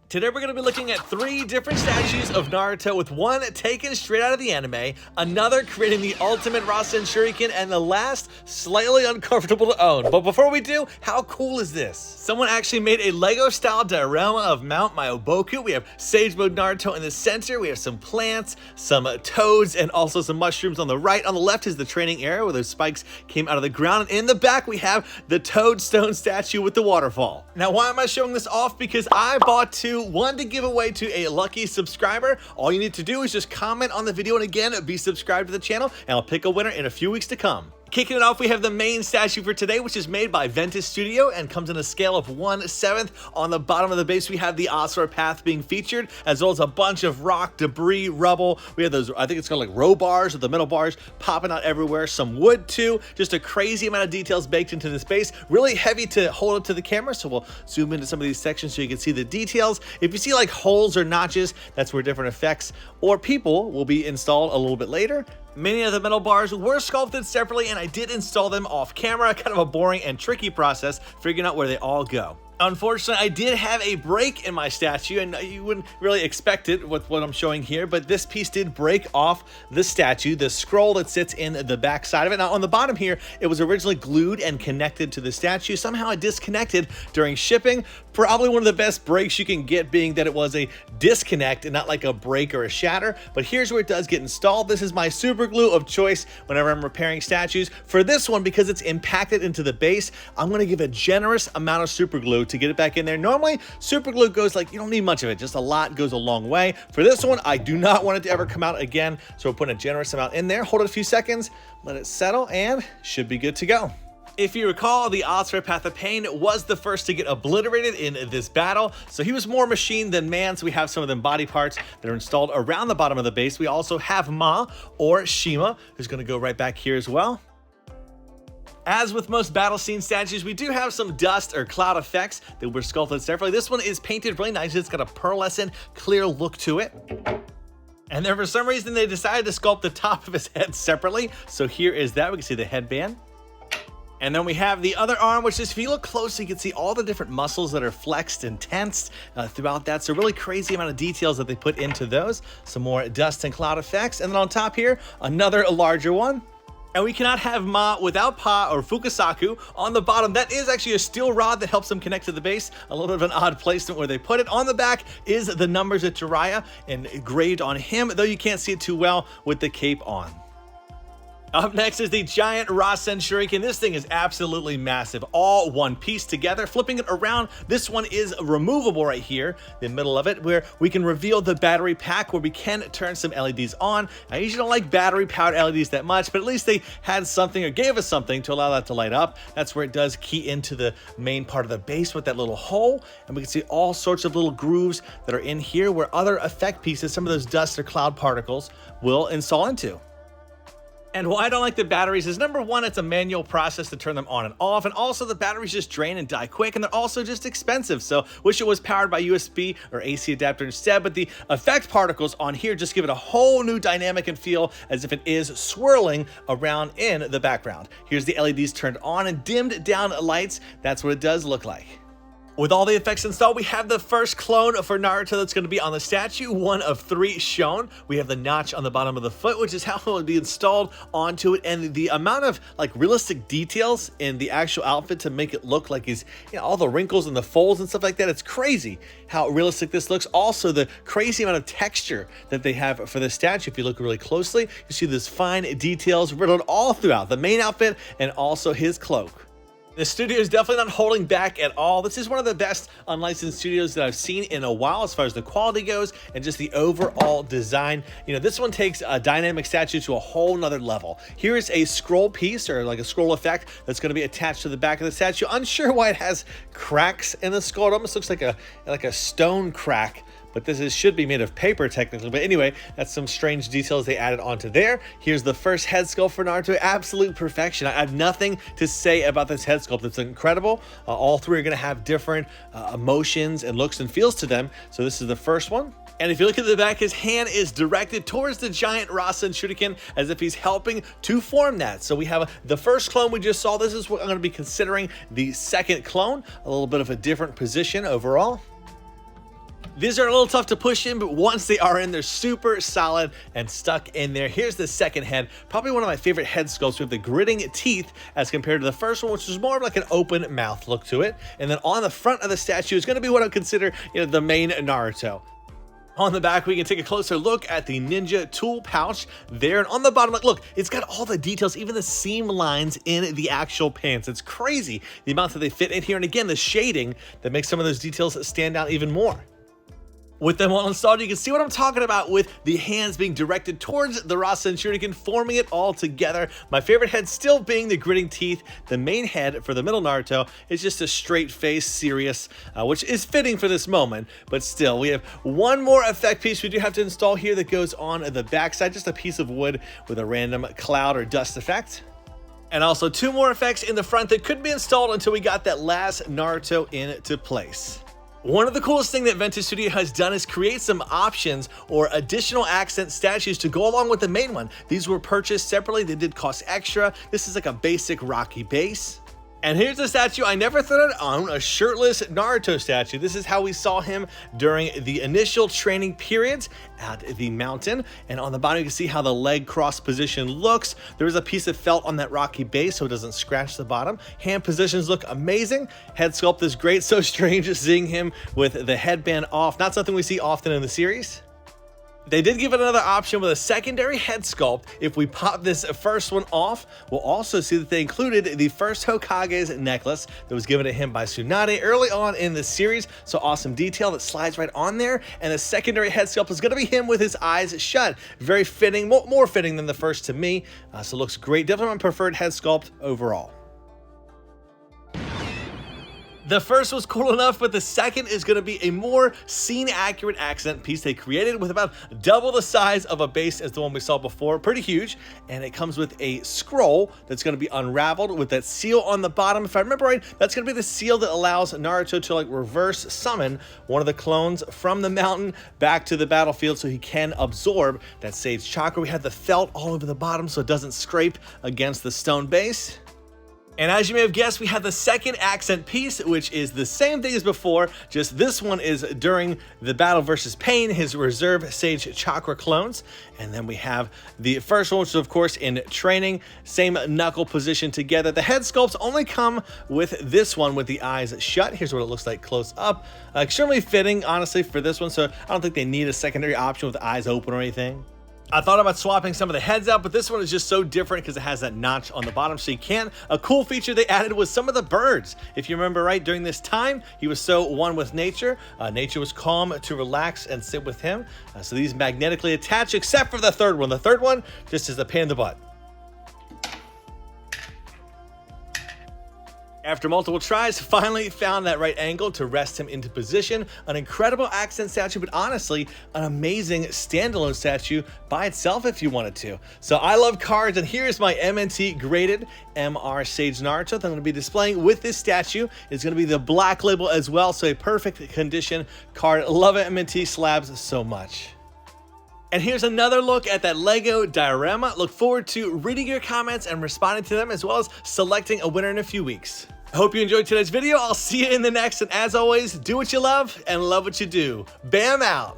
Today we're going to be looking at 3 different statues of Naruto, with one taken straight out of the anime, another creating the ultimate Rasenshuriken, and the last slightly uncomfortable to own. But before we do, how cool is this? Someone actually made a Lego style diorama of Mount Myoboku. We have Sage Mode Naruto in the center, we have some plants, some toads, and also some mushrooms on the right. On the left is the training area where those spikes came out of the ground, and in the back we have the Toadstone statue with the waterfall. Now why am I showing this off? Because I bought 2, one to give away to a lucky subscriber. All you need to do is just comment on the video, and again, be subscribed to the channel, and I'll pick a winner in a few weeks to come. Kicking it off, we have the main statue for today, which is made by Ventus Studio and comes in a scale of 1/7. On the bottom of the base, we have the Asura Path being featured, as well as a bunch of rock, debris, rubble. We have those, I think it's called like row bars, or the metal bars popping out everywhere. Some wood too. Just a crazy amount of details baked into this base. Really heavy to hold up to the camera, so we'll zoom into some of these sections so you can see the details. If you see like holes or notches, that's where different effects or people will be installed a little bit later. Many of the metal bars were sculpted separately, and I did install them off camera. Kind of a boring and tricky process figuring out where they all go. Unfortunately, I did have a break in my statue, and you wouldn't really expect it with what I'm showing here, but this piece did break off the statue, the scroll that sits in the back side of it. Now, on the bottom here, it was originally glued and connected to the statue. Somehow it disconnected during shipping. Probably one of the best breaks you can get, being that it was a disconnect and not like a break or a shatter. But here's where it does get installed. This is my super glue of choice whenever I'm repairing statues. For this one, because it's impacted into the base, I'm going to give a generous amount of super glue to get it back in there. Normally, super glue goes like, you don't need much of it, just a lot goes a long way. For this one, I do not want it to ever come out again, so we're putting a generous amount in there. Hold it a few seconds, let it settle, and should be good to go. If you recall, the Asura Path of Pain was the first to get obliterated in this battle, so he was more machine than man, so we have some of them body parts that are installed around the bottom of the base. We also have Ma, or Shima, who's going to go right back here as well. As with most battle scene statues, we do have some dust or cloud effects that were sculpted separately. This one is painted really nice. It's got a pearlescent, clear look to it. And then for some reason, they decided to sculpt the top of his head separately. So here is that. We can see the headband. And then we have the other arm, which is, if you look closely, you can see all the different muscles that are flexed and tensed throughout that. So really crazy amount of details that they put into those. Some more dust and cloud effects. And then on top here, another larger one. And we cannot have Ma without Pa or Fukusaku. On the bottom, that is actually a steel rod that helps them connect to the base. A little bit of an odd placement where they put it. On the back is the numbers of Jiraiya engraved on him, though you can't see it too well with the cape on. Up next is the GIANT Rasenshuriken. This thing is absolutely massive, all one piece together. Flipping it around, this one is removable right here, the middle of it, where we can reveal the battery pack, where we can turn some LEDs on. I usually don't like battery powered LEDs that much, but at least they had something, or gave us something, to allow that to light up. That's where it does key into the main part of the base with that little hole, and we can see all sorts of little grooves that are in here where other effect pieces, some of those dust or cloud particles, will install into. And why I don't like the batteries is, number one, it's a manual process to turn them on and off, and also the batteries just drain and die quick, and they're also just expensive, so wish it was powered by USB or AC adapter instead. But the effect particles on here just give it a whole new dynamic and feel, as if it is swirling around in the background. Here's the LEDs turned on and dimmed down lights. That's what it does look like. With all the effects installed, we have the first clone for Naruto that's going to be on the statue, one of 3 shown. We have the notch on the bottom of the foot, which is how it will be installed onto it, and the amount of like realistic details in the actual outfit to make it look like he's, you know, all the wrinkles and the folds and stuff like that. It's crazy how realistic this looks. Also, the crazy amount of texture that they have for the statue. If you look really closely, you see this fine details riddled all throughout the main outfit and also his cloak. The studio is definitely not holding back at all. This is one of the best unlicensed studios that I've seen in a while, as far as the quality goes and just the overall design. You know, this one takes a dynamic statue to a whole nother level. Here is a scroll piece, or like a scroll effect, that's going to be attached to the back of the statue. Unsure why it has cracks in the skull. It almost looks like a stone crack. But this should be made of paper technically. But anyway, that's some strange details they added onto there. Here's the first head sculpt for Naruto. Absolute perfection. I have nothing to say about this head sculpt. It's incredible. All 3 are going to have different emotions and looks and feels to them. So this is the first one. And if you look at the back, his hand is directed towards the GIANT Rasenshuriken, as if he's helping to form that. So we have the first clone we just saw. This is what I'm going to be considering the second clone. A little bit of a different position overall. These are a little tough to push in, but once they are in, they're super solid and stuck in there. Here's the second head, probably one of my favorite head sculpts with the gritting teeth as compared to the first one, which was more of like an open mouth look to it. And then on the front of the statue is going to be what I would consider, the main Naruto. On the back, we can take a closer look at the ninja tool pouch there. And on the bottom, look, it's got all the details, even the seam lines in the actual pants. It's crazy the amount that they fit in here. And again, the shading that makes some of those details stand out even more. With them all installed, you can see what I'm talking about with the hands being directed towards the Rasenshuriken, forming it all together. My favorite head still being the gritting teeth. The main head for the middle Naruto is just a straight face, serious, which is fitting for this moment. But still, we have one more effect piece we do have to install here that goes on the backside, just a piece of wood with a random cloud or dust effect. And also two more effects in the front that couldn't be installed until we got that last Naruto into place. One of the coolest things that Ventus Studio has done is create some options or additional accent statues to go along with the main one. These were purchased separately, they did cost extra. This is like a basic Rocky base. And here's the statue I never thought I'd own, a shirtless Naruto statue. This is how we saw him during the initial training periods at the mountain. And on the bottom, you can see how the leg cross position looks. There is a piece of felt on that rocky base so it doesn't scratch the bottom. Hand positions look amazing. Head sculpt is great. So strange seeing him with the headband off. Not something we see often in the series. They did give it another option with a secondary head sculpt. If we pop this first one off, we'll also see that they included the first Hokage's necklace that was given to him by Tsunade early on in the series. So awesome detail that slides right on there. And the secondary head sculpt is going to be him with his eyes shut. Very fitting, more fitting than the first to me. So looks great. Definitely my preferred head sculpt overall. The first was cool enough, but the second is going to be a more scene-accurate accent piece they created with about double the size of a base as the one we saw before. Pretty huge. And it comes with a scroll that's going to be unraveled with that seal on the bottom. If I remember right, that's going to be the seal that allows Naruto to reverse summon one of the clones from the mountain back to the battlefield so he can absorb that Sage Chakra. We have the felt all over the bottom so it doesn't scrape against the stone base. And as you may have guessed, we have the second accent piece, which is the same thing as before, just this one is during the battle versus Pain, his reserve Sage Chakra clones. And then we have the first one, which is of course in training, same knuckle position together. The head sculpts only come with this one with the eyes shut. Here's what it looks like close up. Extremely fitting, honestly, for this one, so I don't think they need a secondary option with the eyes open or anything. I thought about swapping some of the heads out, but this one is just so different because it has that notch on the bottom, so you can. A cool feature they added was some of the birds. If you remember right, during this time, he was so one with nature. Nature was calm to relax and sit with him. So these magnetically attach, except for the third one. The third one just is a pain in the butt. After multiple tries, finally found that right angle to rest him into position. An incredible accent statue, but honestly, an amazing standalone statue by itself if you wanted to. So I love cards, and here's my MNT graded MR Sage Naruto that I'm going to be displaying with this statue. It's going to be the black label as well, so a perfect condition card. Love MNT slabs so much. And here's another look at that Lego diorama. Look forward to reading your comments and responding to them, as well as selecting a winner in a few weeks. I hope you enjoyed today's video. I'll see you in the next, and as always, do what you love and love what you do. Bam out!